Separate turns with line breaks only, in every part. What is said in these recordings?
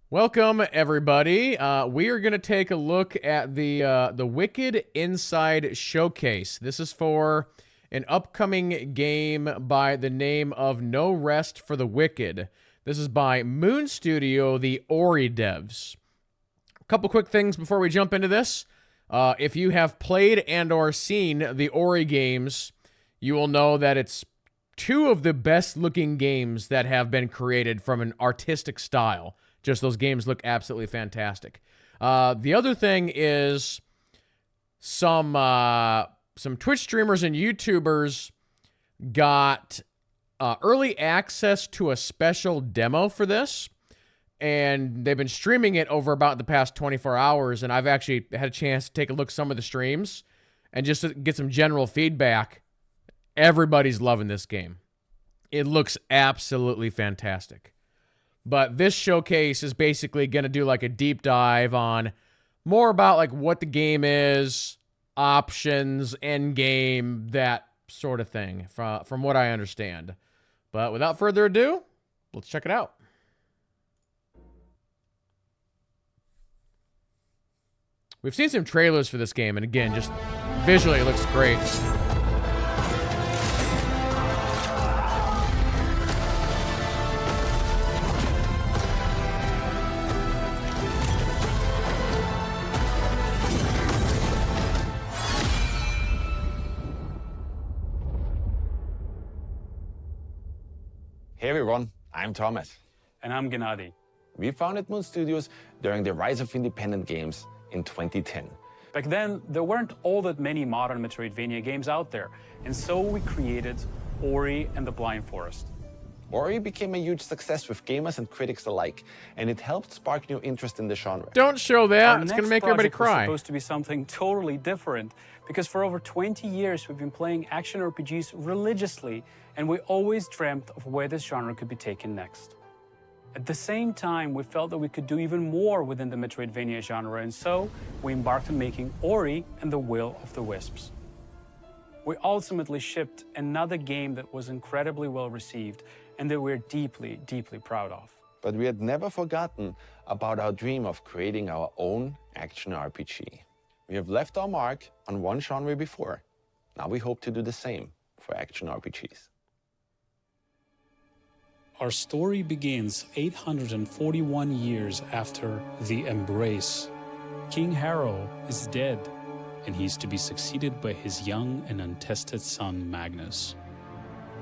Welcome, everybody. We are going to take a look at the Wicked Inside Showcase. This is for an upcoming game by the name of No Rest for the Wicked. This is by Moon Studio, the Ori devs. A couple quick things before we jump into this. If you have played and or seen the Ori games, you will know that it's two of the best looking games that have been created from an artistic style. Just those games look absolutely fantastic. The other thing is some Twitch streamers and YouTubers got early access to a special demo for this, and they've been streaming it over about the past 24 hours, and I've actually had a chance to take a look at some of the streams and just to get some general feedback. Everybody's loving this game. It looks absolutely fantastic. But this showcase is basically going to do like a deep dive on more about like what the game is, options, end game, that sort of thing, from what I understand. But without further ado, let's check it out. We've seen some trailers for this game, and again, just visually it looks great.
Hey everyone, I'm Thomas.
And I'm Gennady.
We founded Moon Studios during the rise of independent games in 2010.
Back then, there weren't all that many modern Metroidvania games out there, and so we created Ori and the Blind Forest.
Ori became a huge success with gamers and critics alike, and it helped spark new interest in the genre.
Don't show that.
Our
It's
next
going to make everybody
project was
cry.
supposed to be something totally different, because for over 20 years we've been playing action RPGs religiously, and we always dreamt of where this genre could be taken next. At the same time, we felt that we could do even more within the Metroidvania genre, and so we embarked on making Ori and the Will of the Wisps. We ultimately shipped another game that was incredibly well received and that we're deeply, deeply proud of.
But we had never forgotten about our dream of creating our own action RPG. We have left our mark on one genre before. Now we hope to do the same for action RPGs.
Our story begins 841 years after the Embrace. King Harrow is dead, and he's to be succeeded by his young and untested son Magnus.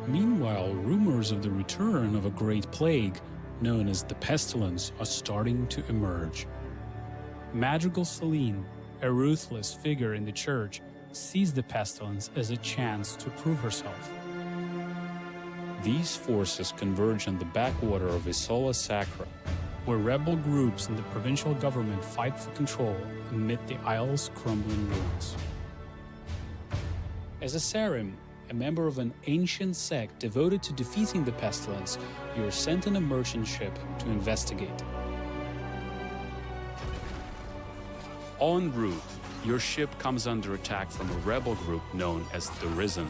Meanwhile, rumors of the return of a great plague, known as the Pestilence, are starting to emerge. Madrigal Celine, a ruthless figure in the church, sees the Pestilence as a chance to prove herself. These forces converge on the backwater of Isola Sacra, where rebel groups and the provincial government fight for control amid the isle's crumbling ruins. As a Sarim, a member of an ancient sect devoted to defeating the Pestilence, you are sent on a merchant ship to investigate. En route, your ship comes under attack from a rebel group known as the Risen.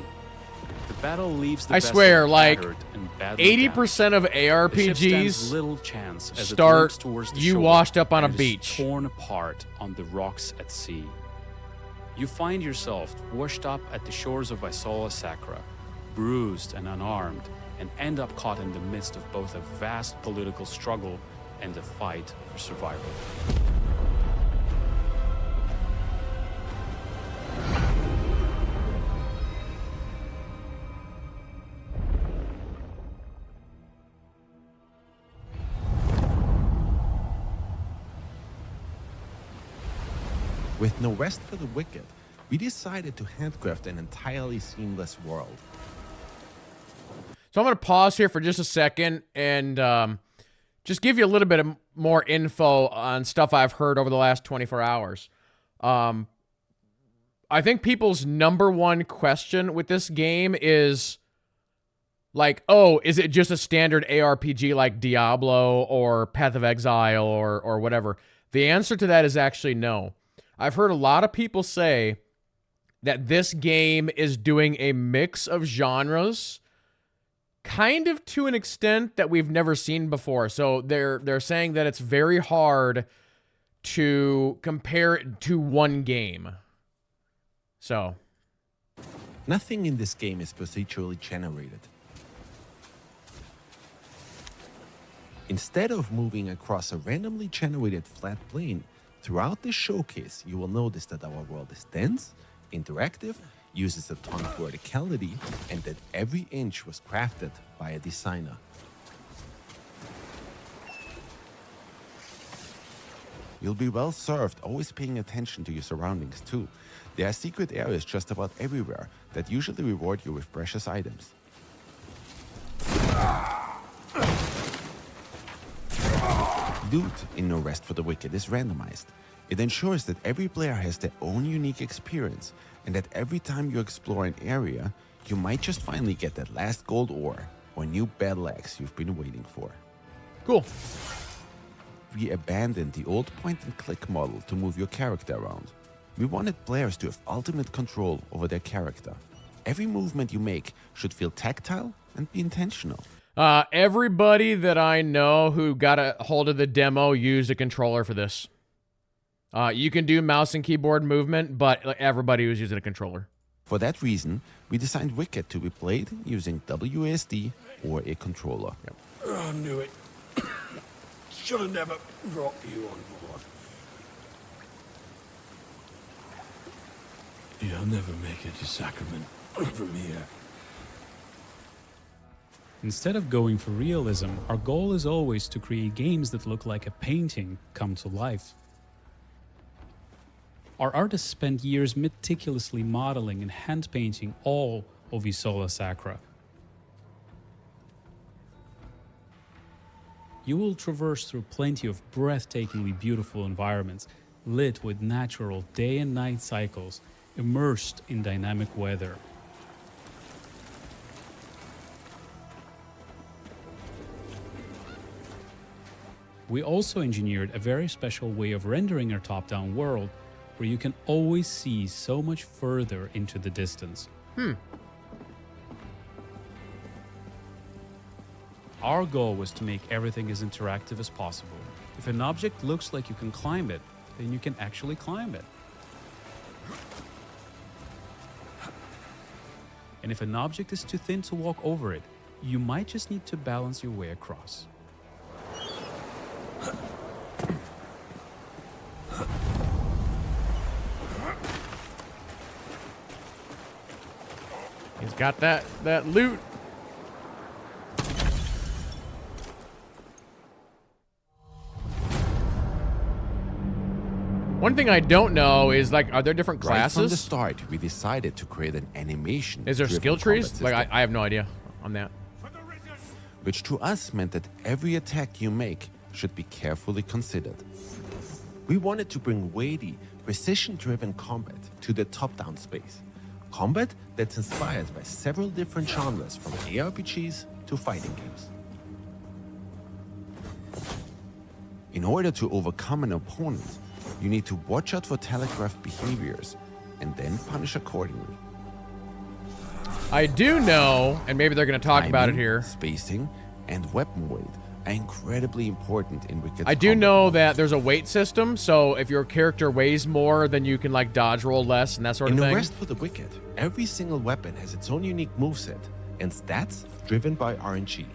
The battle leaves the
I swear, like,
battered and badly
80% of
damaged. The ship stands
ARPGs
little chance as it
start
limps towards the
you
shore
washed up on a
and is
beach.
torn apart on the rocks at sea. You find yourself washed up at the shores of Isola Sacra, bruised and unarmed, and end up caught in the midst of both a vast political struggle and a fight for survival.
With No Rest for the Wicked, we decided to handcraft an entirely seamless world.
So I'm going to pause here for just a second and just give you a little bit of more info on stuff I've heard over the last 24 hours. I think people's number one question with this game is like, oh, is it just a standard ARPG like Diablo or Path of Exile or whatever? The answer to that is actually no. I've heard a lot of people say that this game is doing a mix of genres kind of to an extent that we've never seen before. So they're saying that it's very hard to compare it to one game. So
Nothing in this game is procedurally generated. Instead of moving across a randomly generated flat plane, throughout this showcase, you will notice that our world is dense, interactive, uses a ton of verticality, and that every inch was crafted by a designer. You'll be well served, always paying attention to your surroundings too. There are secret areas just about everywhere that usually reward you with precious items. Loot in No Rest for the Wicked is randomized. It ensures that every player has their own unique experience, and that every time you explore an area, you might just finally get that last gold ore or new battle axe you've been waiting for.
cool.
We abandoned the old point-and-click model to move your character around. We wanted players to have ultimate control over their character. Every movement you make should feel tactile and be intentional.
Everybody that I know who got a hold of the demo used a controller for this. You can do mouse and keyboard movement, but everybody was using a controller.
For that reason, we designed Wicked to be played using WASD or a controller.
I knew it. Should have never brought you on board. You'll never make it to Sacrament from here.
Instead of going for realism, our goal is always to create games that look like a painting come to life. Our artists spent years meticulously modeling and hand-painting all of Isola Sacra. You will traverse through plenty of breathtakingly beautiful environments, lit with natural day and night cycles, immersed in dynamic weather. We also engineered a very special way of rendering our top-down world, where you can always see so much further into the distance. Our goal was to make everything as interactive as possible. If an object looks like you can climb it, then you can actually climb it. And if an object is too thin to walk over it, you might just need to balance your way across.
He's got that loot. One thing I don't know is, like, are there different
Right from the
classes?
start, we decided to create an animation.
Is there skill trees? Like, I have no idea on that.
Which to us meant that every attack you make should be carefully considered. We wanted to bring weighty, precision-driven combat to the top-down space. Combat that's inspired by several different genres, from ARPGs to fighting games. In order to overcome an opponent, you need to watch out for telegraphed behaviors and then punish accordingly.
I do know, and maybe they're going to talk about it
Timing,
here.
Spacing, and weapon weight are incredibly important in Wicked.
I do know that there's a weight system, so if your character weighs more, then you can, like, dodge roll less and that sort
In
of
No
thing.
Rest for the Wicked, every single weapon has its own unique moveset and stats driven by RNG.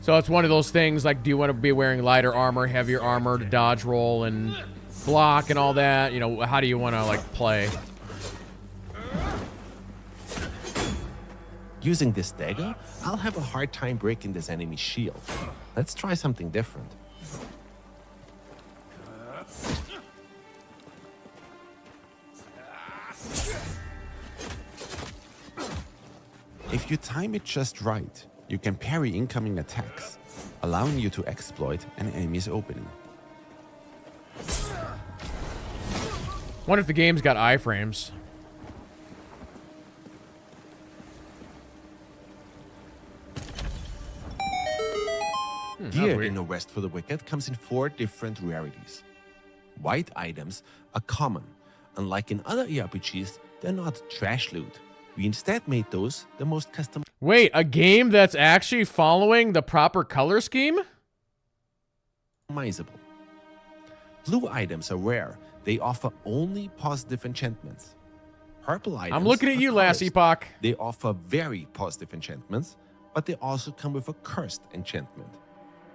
So it's one of those things, like, do you want to be wearing lighter armor, heavier armor to dodge roll and block and all that? You know, how do you want to, like, play?
Using this dagger, I'll have a hard time breaking this enemy's shield. Let's try something different. If you time it just right, you can parry incoming attacks, allowing you to exploit an enemy's opening.
Wonder if the game's got iframes.
Gear
weird.
in No Rest for the Wicked comes in 4 different rarities. White items are common. Unlike in other ERPGs, they're not trash loot. We instead made those the most custom.
Wait, a game that's actually following the proper color scheme?
Customizable. Blue items are rare. They offer only positive enchantments. Purple items
I'm looking at
are
you, Last
cursed.
Epoch.
They offer very positive enchantments, but they also come with a cursed enchantment.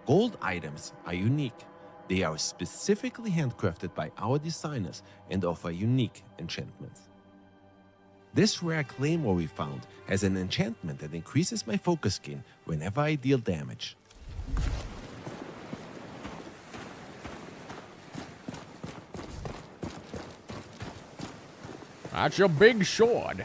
Gold items are unique. They are specifically handcrafted by our designers and offer unique enchantments. This rare claymore we found has an enchantment that increases my focus gain whenever I deal damage.
That's your big sword.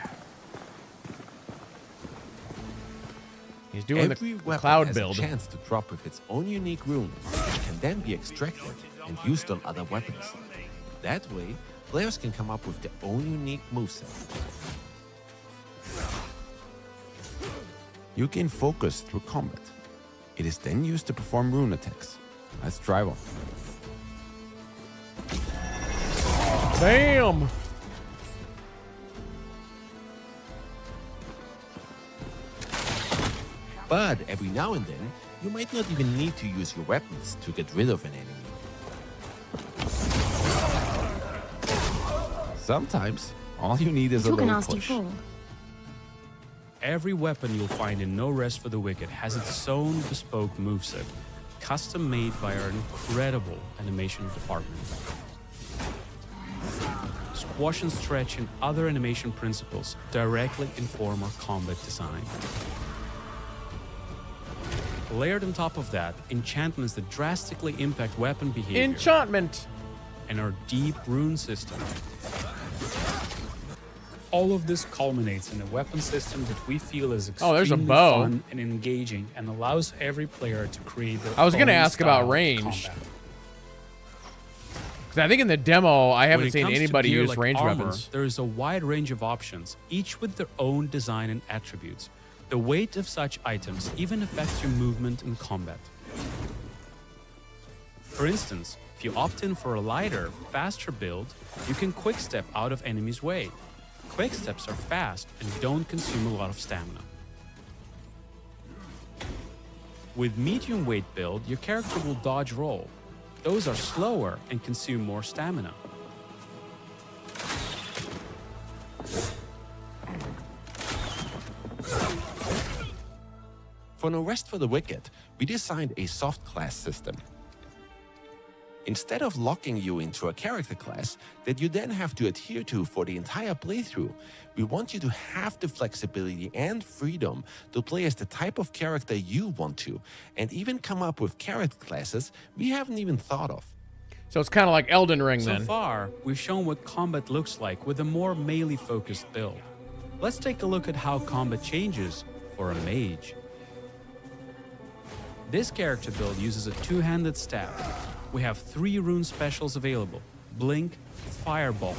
He's doing
Every
the
weapon
cloud
has
build.
a chance to drop with its own unique rune, which can then be extracted and used on other weapons. That way, players can come up with their own unique moveset. You gain focus through combat. It is then used to perform rune attacks. Let's try one.
Damn!
But every now and then, you might not even need to use your weapons to get rid of an enemy. Sometimes, all you need is a
Took a
little
nasty
push.
fall.
Every weapon you'll find in No Rest for the Wicked has its own bespoke moveset, custom made by our incredible animation department. Squash and stretch and other animation principles directly inform our combat design. Layered on top of that, enchantments that drastically impact weapon behavior
Enchantment!
and our deep rune system. All of this culminates in a weapon system that we feel is
Oh, there's a
extremely
bow.
fun and engaging and allows every player to create their
I was gonna
own
ask about
style of
range.
combat.
'Cause I think in the demo, I
When
haven't
it
seen
comes to
anybody
gear
use
like
range
armor,
weapons.
there is a wide range of options, each with their own design and attributes. The weight of such items even affects your movement in combat. For instance, if you opt in for a lighter, faster build, you can quick step out of enemies' way. Quick steps are fast and don't consume a lot of stamina. With medium weight build, your character will dodge roll. Those are slower and consume more stamina.
For No Rest for the Wicked, we designed a soft class system. Instead of locking you into a character class that you then have to adhere to for the entire playthrough, we want you to have the flexibility and freedom to play as the type of character you want to, and even come up with character classes we haven't even thought of.
So it's kind of like Elden Ring
So
then.
far, we've shown what combat looks like with a more melee-focused build. Let's take a look at how combat changes for a mage. This character build uses a two-handed staff. We have 3 rune specials available: Blink, Fireball,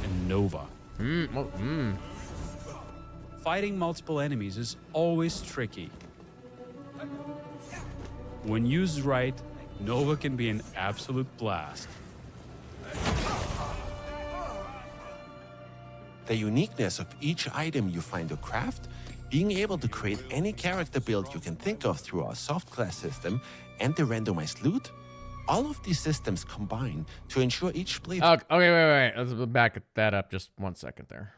and Nova. Fighting multiple enemies is always tricky. When used right, Nova can be an absolute blast.
The uniqueness of each item you find or craft, being able to create any character build you can think of through our soft class system, and the randomized loot, all of these systems combine to ensure each playthrough
Okay, wait. Let's back that up just 1 second there.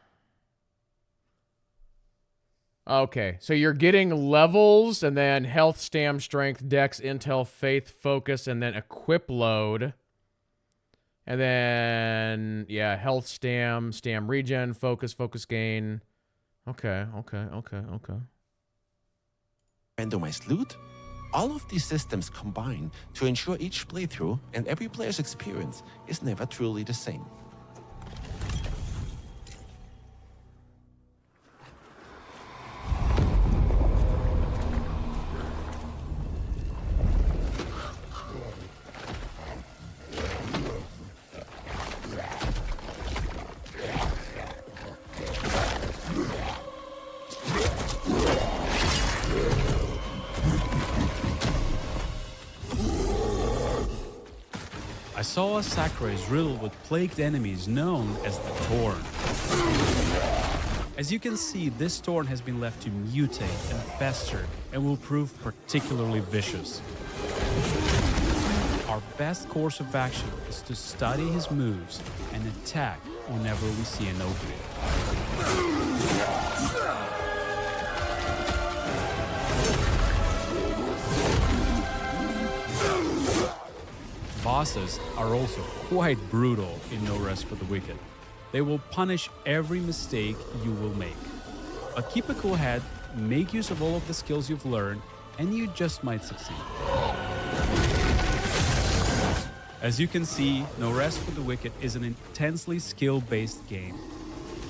Okay, so you're getting levels and then health, stam, strength, dex, intel, faith, focus, and then equip load. And then, yeah, health, stam regen, focus gain. Okay.
randomized loot, all of these systems combine to ensure each playthrough and every player's experience is never truly the same.
Asawa Sakura is riddled with plagued enemies known as the Torn. As you can see, this thorn has been left to mutate and fester and will prove particularly vicious. Our best course of action is to study his moves and attack whenever we see an opening. Bosses are also quite brutal in No Rest for the Wicked. They will punish every mistake you will make. But keep a cool head, make use of all of the skills you've learned, and you just might succeed. As you can see, No Rest for the Wicked is an intensely skill-based game.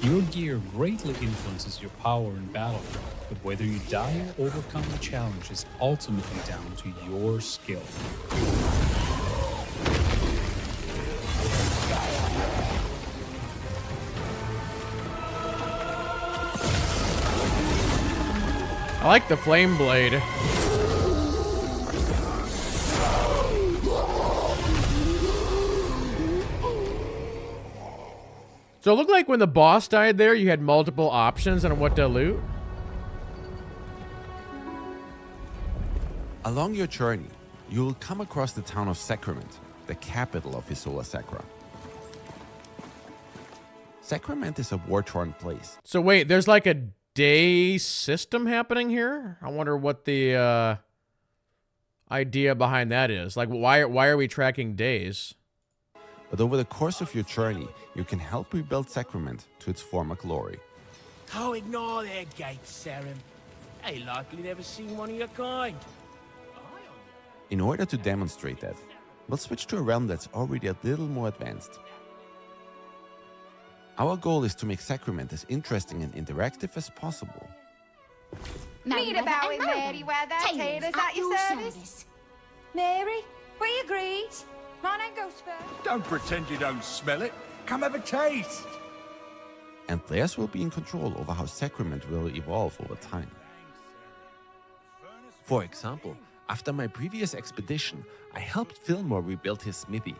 Your gear greatly influences your power in battle, but whether you die or overcome the challenge is ultimately down to your skill.
I like the flame blade. So it looked like when the boss died there, you had multiple options on what to loot.
Along your journey, you will come across the town of Sacrament, the capital of Isola Sacra. Sacrament is a war-torn place.
So wait, there's like a day system happening here? I wonder what the idea behind that is. Like, why are we tracking days?
But over the course of your journey, you can help rebuild Sacrament to its former glory.
Oh, ignore their gates, Saren. They likely never seen one of your kind.
In order to demonstrate that, we'll switch to a realm that's already a little more advanced. Our goal is to make Sacrament as interesting and interactive as possible.
Read about it, Mary Weather. Taylor's at your service. Mary, we agreed. My name goes first.
Don't pretend you don't smell it. Come have a taste.
And players will be in control over how Sacrament will evolve over time. For example, after my previous expedition, I helped Fillmore rebuild his smithy.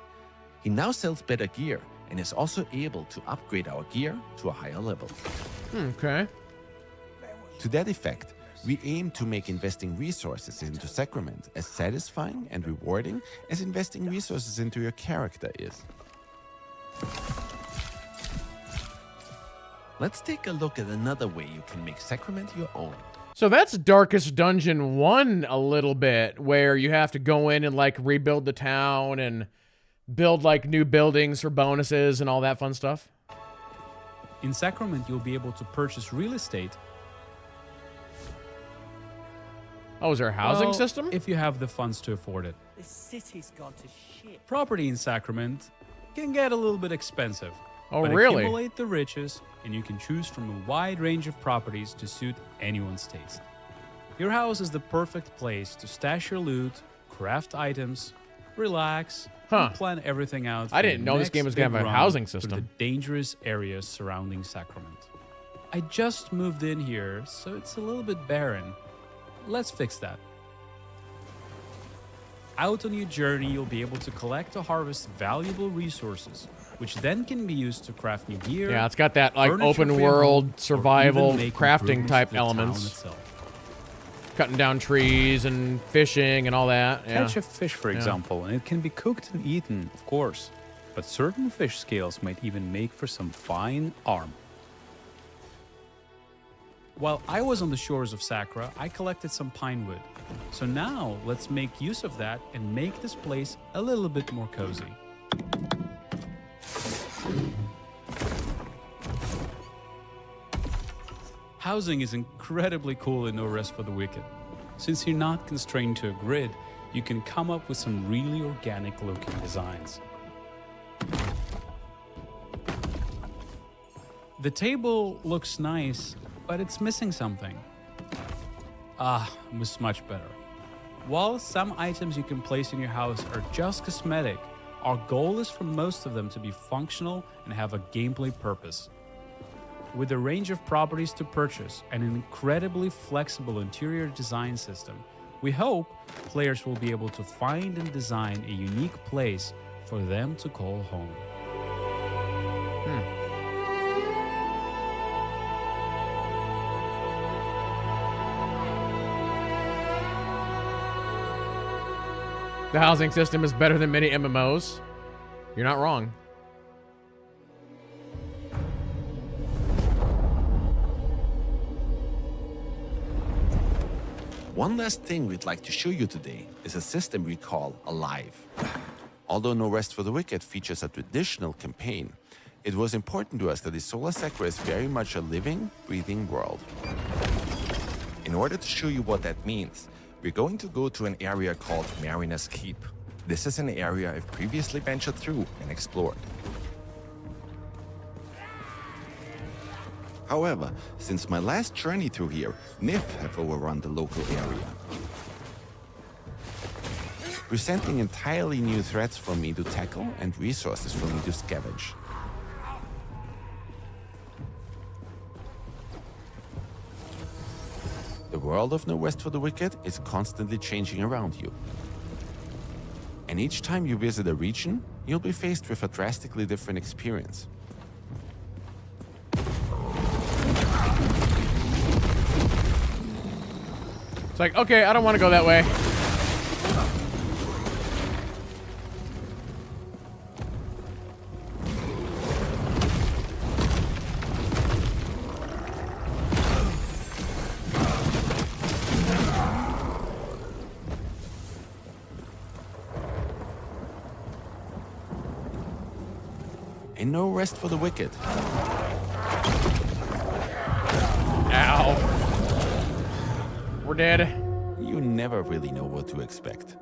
He now sells better gear and is also able to upgrade our gear to a higher level.
Okay.
To that effect, we aim to make investing resources into Sacrament as satisfying and rewarding as investing resources into your character is. Let's take a look at another way you can make Sacrament your own.
So that's Darkest Dungeon 1 a little bit, where you have to go in and like rebuild the town and build like new buildings for bonuses and all that fun stuff.
In Sacrament, you'll be able to purchase real estate.
Oh, is there a housing
Well,
system?
if you have the funds to afford it.
The city's gone to shit.
Property in Sacrament can get a little bit expensive.
Oh,
but
really?
accumulate the riches, and you can choose from a wide range of properties to suit anyone's taste. Your house is the perfect place to stash your loot, craft items, relax,
Huh.
and plan everything out.
I
for
didn't
the
know this
next
game was gonna
big
have a
run
housing
through
system.
The dangerous areas surrounding Sacrament. I just moved in here, so it's a little bit barren. Let's fix that. Out on your journey, you'll be able to collect or harvest valuable resources, which then can be used to craft new gear.
Yeah, it's got that like
furniture
open
for your
world
home, or
survival
even make
crafting
improvements
type
to the town
elements.
itself.
Cutting down trees and fishing and all that. Yeah.
Catch a fish, for example, and it can be cooked and eaten, of course. But certain fish scales might even make for some fine armor.
While I was on the shores of Sacra, I collected some pine wood. So now let's make use of that and make this place a little bit more cozy. Housing is incredibly cool in No Rest for the Wicked. Since you're not constrained to a grid, you can come up with some really organic looking designs. The table looks nice, but it's missing something. Much better. While some items you can place in your house are just cosmetic, our goal is for most of them to be functional and have a gameplay purpose. With a range of properties to purchase and an incredibly flexible interior design system, we hope players will be able to find and design a unique place for them to call home.
The housing system is better than many MMOs. You're not wrong.
One last thing we'd like to show you today is a system we call Alive. Although No Rest for the Wicked features a traditional campaign, it was important to us that Isola Sacra is very much a living, breathing world. In order to show you what that means, we're going to go to an area called Mariner's Keep. This is an area I've previously ventured through and explored. However, since my last journey through here, Nif have overrun the local area, presenting entirely new threats for me to tackle and resources for me to scavenge. The world of No Rest for the Wicked is constantly changing around you. And each time you visit a region, you'll be faced with a drastically different experience.
It's like, okay, I don't want to go that way.
And No Rest for the Wicked.
Ow. We're dead.
You never really know what to expect.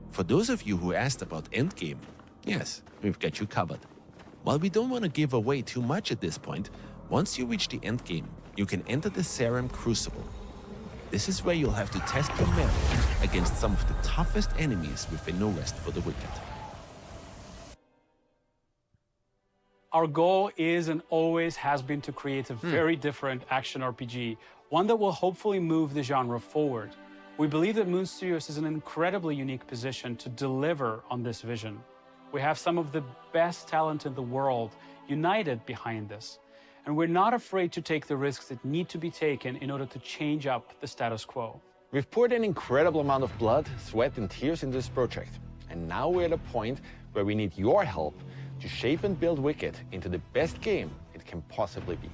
For those of you who asked about Endgame, yes, we've got you covered. While we don't want to give away too much at this point, once you reach the Endgame, you can enter the Sarum Crucible. This is where you'll have to test your metal against some of the toughest enemies within No Rest for the Wicked.
Our goal is and always has been to create a very different action RPG, one that will hopefully move the genre forward. We believe that Moon Studios is in an incredibly unique position to deliver on this vision. We have some of the best talent in the world united behind this, and we're not afraid to take the risks that need to be taken in order to change up the status quo.
We've poured an incredible amount of blood, sweat, and tears into this project. And now we're at a point where we need your help to shape and build Wicked into the best game it can possibly be.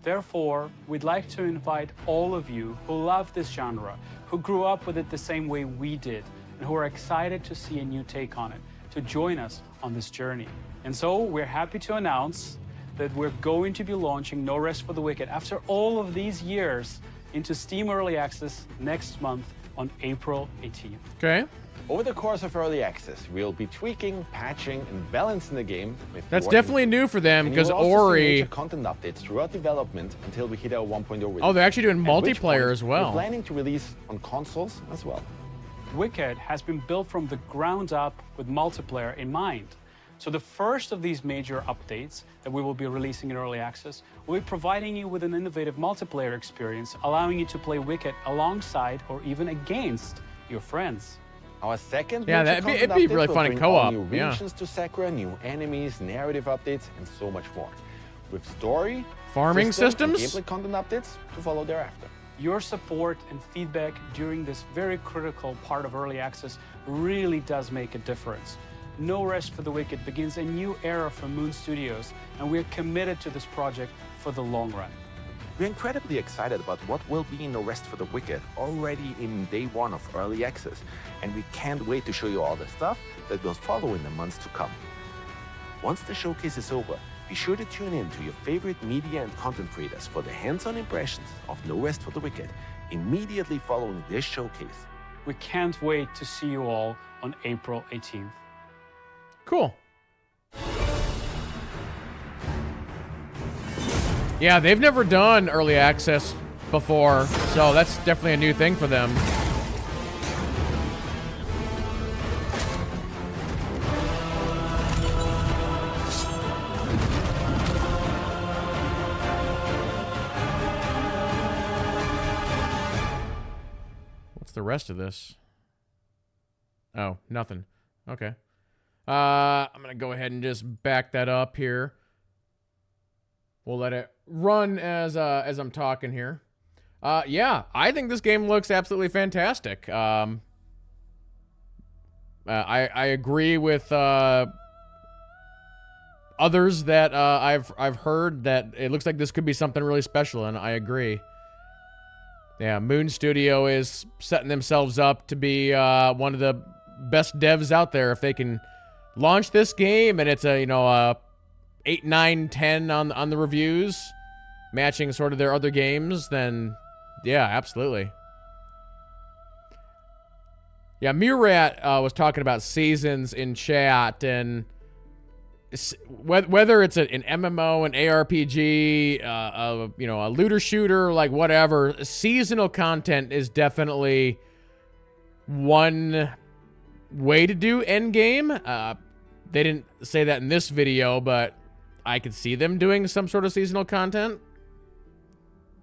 Therefore, we'd like to invite all of you who love this genre, who grew up with it the same way we did, and who are excited to see a new take on it, to join us on this journey. And so we're happy to announce that we're going to be launching No Rest for the Wicked after all of these years into Steam Early Access next month on April 18th.
Okay.
Over the course of early access, we'll be tweaking, patching, and balancing the game with
That's
your
definitely
input.
new for them
And
because
you will also see
Ori.
major content updates throughout development until we hit our 1.0 release.
Oh, they're actually doing
At which
multiplayer
point,
as well.
We're planning to release on consoles as well.
Wicked has been built from the ground up with multiplayer in mind. So the first of these major updates that we will be releasing in early access will be providing you with an innovative multiplayer experience, allowing you to play Wicked alongside or even against your friends.
Our second
Yeah,
major
it'd be
content
really
update will
fun in
bring all
co-op,
new
yeah.
regions to Sakura, new enemies, narrative updates, and so much more. With story,
Farming
system, and
systems?
gameplay content updates to follow thereafter.
Your support and feedback during this very critical part of early access really does make a difference. No Rest for the Wicked begins a new era for Moon Studios, and we're committed to this project for the long run.
We're incredibly excited about what will be No Rest for the Wicked already in day one of early access, and we can't wait to show you all the stuff that will follow in the months to come. Once the showcase is over, be sure to tune in to your favorite media and content creators for the hands-on impressions of No Rest for the Wicked immediately following this showcase.
We can't wait to see you all on April 18th.
Cool. Yeah, they've never done early access before, so that's definitely a new thing for them. What's the rest of this? Oh, nothing. Okay. I'm gonna go ahead and just back that up here. We'll let it run as I'm talking here. Yeah, I think this game looks absolutely fantastic. I agree with others that I've heard that it looks like this could be something really special, and I agree. Yeah, Moon Studio is setting themselves up to be one of the best devs out there. If they can launch this game and it's a, you know, 8, 9, 10 on the reviews, matching sort of their other games, then yeah, absolutely. Yeah, Murat was talking about seasons in chat, and whether it's an MMO, an ARPG, you know, a looter shooter, like whatever, seasonal content is definitely one way to do endgame. They didn't say that in this video, but I could see them doing some sort of seasonal content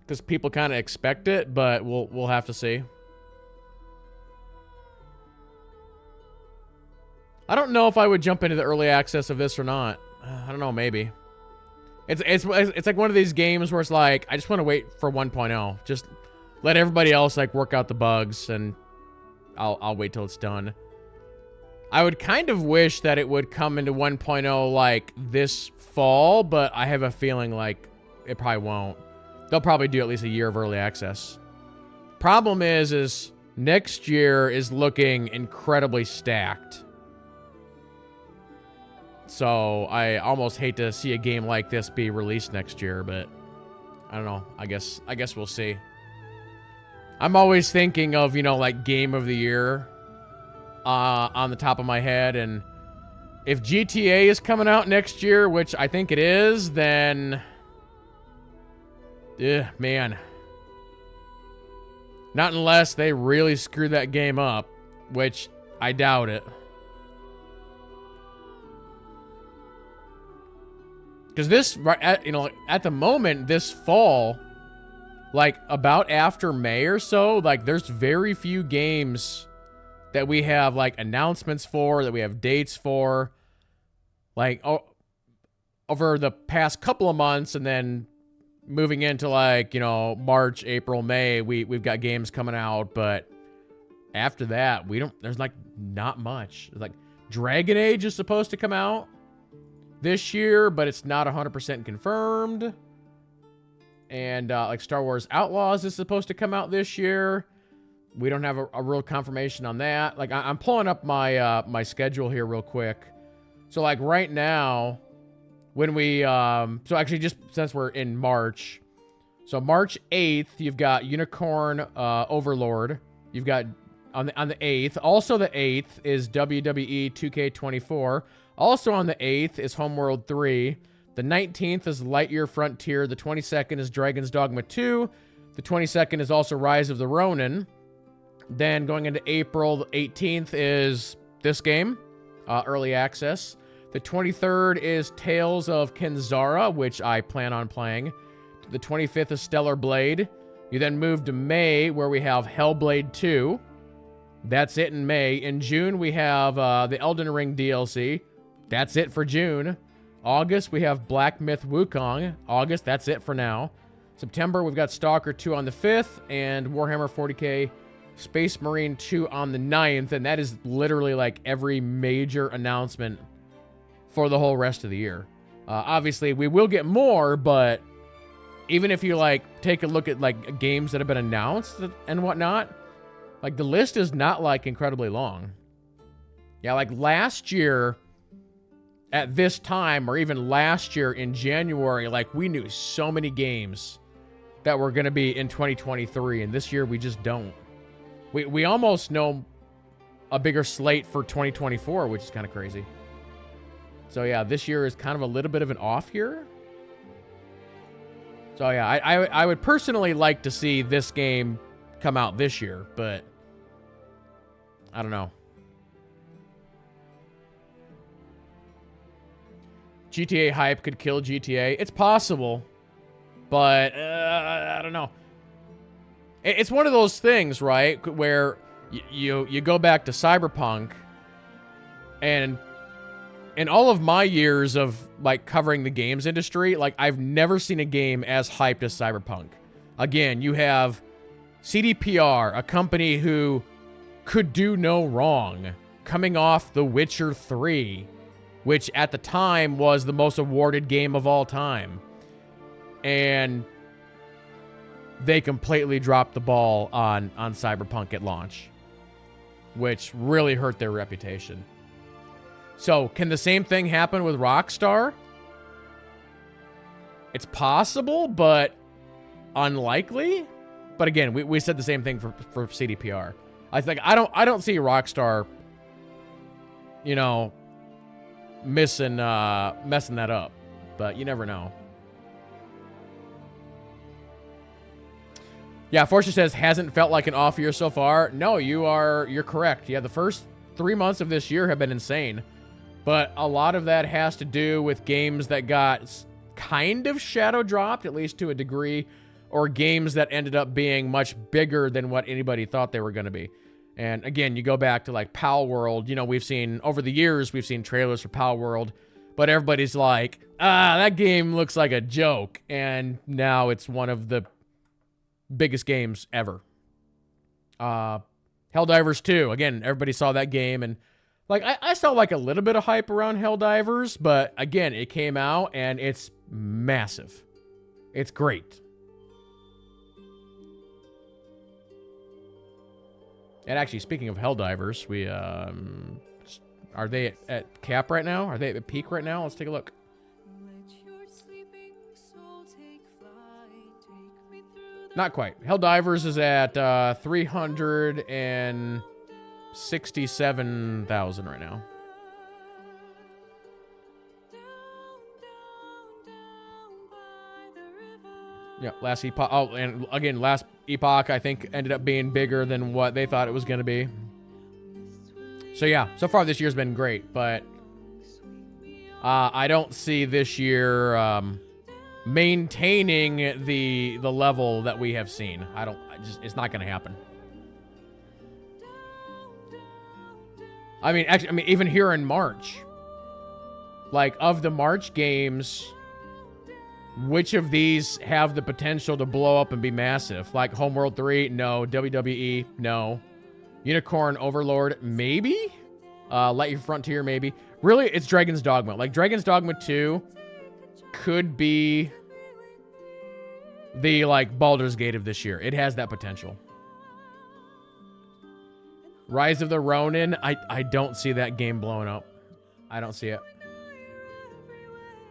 because people kind of expect it, but we'll have to see. I don't know if I would jump into the early access of this or not. I don't know, maybe. It's like one of these games where it's like, I just want to wait for 1.0. Just let everybody else like work out the bugs, and I'll wait till it's done. I would kind of wish that it would come into 1.0 like this fall, but I have a feeling like it probably won't. They'll probably do at least a year of early access. Problem is next year is looking incredibly stacked. So I almost hate to see a game like this be released next year, but I don't know. I guess we'll see. I'm always thinking of, you know, like game of the year on the top of my head, and if GTA is coming out next year, which I think it is, then man. Not unless they really screw that game up, which I doubt it. Because this, you know, at the moment, this fall, like about after May or so, like there's very few games that we have like announcements for, that we have dates for. Like over the past couple of months, and then moving into like, you know, March, April, May, we've got games coming out, but after that, there's like not much. Like Dragon Age is supposed to come out this year, but it's not 100% confirmed. And like Star Wars Outlaws is supposed to come out this year. We don't have a real confirmation on that. Like I'm pulling up my my schedule here real quick. So like right now, when we so actually just since we're in March, so March 8th, you've got Unicorn Overlord. You've got on the 8th. Also the 8th is WWE 2K24. Also on the 8th is Homeworld 3. The 19th is Lightyear Frontier. The 22nd is Dragon's Dogma 2. The 22nd is also Rise of the Ronin. Then going into April, the 18th is this game, early access. The 23rd is Tales of Kenzara, which I plan on playing. The 25th is Stellar Blade. You then move to May, where we have Hellblade 2. That's it in May. In June, we have the Elden Ring DLC. That's it for June. August, we have Black Myth Wukong. August, that's it for now. September, we've got Stalker 2 on the 5th, and Warhammer 40k Space Marine 2 on the 9th, and that is literally like every major announcement for the whole rest of the year. Obviously, we will get more, but even if you like take a look at like games that have been announced and whatnot, like the list is not like incredibly long. Yeah, like last year at this time, or even last year in January, like we knew so many games that were going to be in 2023, and this year we just don't. We almost know a bigger slate for 2024, which is kind of crazy. So yeah, this year is kind of a little bit of an off year. So yeah, I would personally like to see this game come out this year, but I don't know. GTA hype could kill GTA. It's possible, but I don't know. It's one of those things, right, where you go back to Cyberpunk, and in all of my years of like covering the games industry, like I've never seen a game as hyped as Cyberpunk. Again, you have CDPR, a company who could do no wrong, coming off The Witcher 3, which at the time was the most awarded game of all time. And they completely dropped the ball on Cyberpunk at launch, which really hurt their reputation. So, can the same thing happen with Rockstar? It's possible, but unlikely. But again, we said the same thing for CDPR. I think I don't see Rockstar, you know, messing that up. But you never know. Yeah, Fortune says hasn't felt like an off year so far. No, you're correct. Yeah, the first 3 months of this year have been insane. But a lot of that has to do with games that got kind of shadow dropped, at least to a degree, or games that ended up being much bigger than what anybody thought they were going to be. And again, you go back to like Pal World, you know, we've seen over the years, we've seen trailers for Pal World, but everybody's like, that game looks like a joke. And now it's one of the biggest games ever. Helldivers 2, again, everybody saw that game, and like I saw like a little bit of hype around Helldivers, but again, it came out and it's massive. It's great. And actually, speaking of Helldivers, we are they at cap right now? Are they at peak right now? Let's take a look. Not quite. Helldivers is at 367,000 right now. Yeah, last Epoch. Oh, and again, last Epoch, I think, ended up being bigger than what they thought it was going to be. So yeah, so far this year's been great, but I don't see this year maintaining the level that we have seen. It's not going to happen. I mean, actually, even here in March, like of the March games, which of these have the potential to blow up and be massive? Like Homeworld 3, no. WWE, no. Unicorn Overlord, maybe? Light Year Frontier, maybe. Really, it's Dragon's Dogma. Like, Dragon's Dogma 2 could be the, like, Baldur's Gate of this year. It has that potential. Rise of the Ronin, I don't see that game blowing up. I don't see it.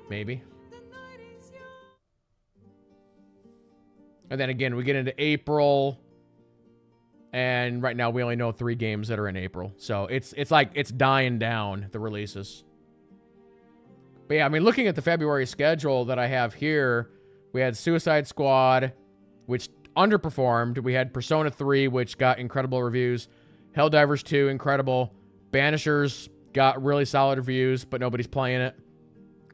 Maybe. And then again, we get into April, and right now we only know 3 games that are in April. So it's like it's dying down, the releases. But yeah, I mean, looking at the February schedule that I have here, we had Suicide Squad, which underperformed. We had Persona 3, which got incredible reviews. Helldivers 2, incredible. Banishers got really solid reviews, but nobody's playing it.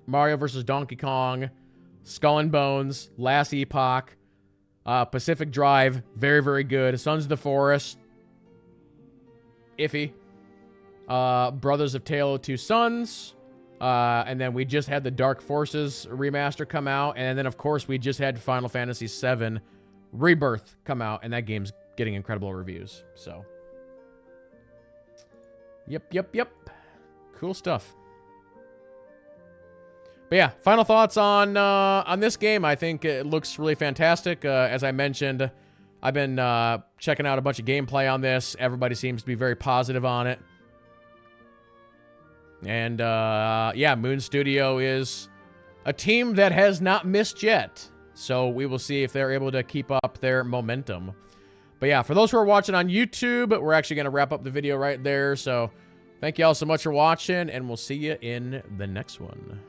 Mario vs. Donkey Kong, Skull and Bones, Last Epoch, Pacific Drive, very, very good. Sons of the Forest, iffy. Brothers of Tale of Two Sons. And then we just had the Dark Forces remaster come out. And then, of course, we just had Final Fantasy VII Rebirth come out. And that game's getting incredible reviews. So, yep. Cool stuff. But yeah, final thoughts on this game. I think it looks really fantastic. As I mentioned, I've been checking out a bunch of gameplay on this. Everybody seems to be very positive on it. And yeah, Moon Studio is a team that has not missed yet. So we will see if they're able to keep up their momentum. But yeah, for those who are watching on YouTube, we're actually going to wrap up the video right there. So thank you all so much for watching, and we'll see you in the next one.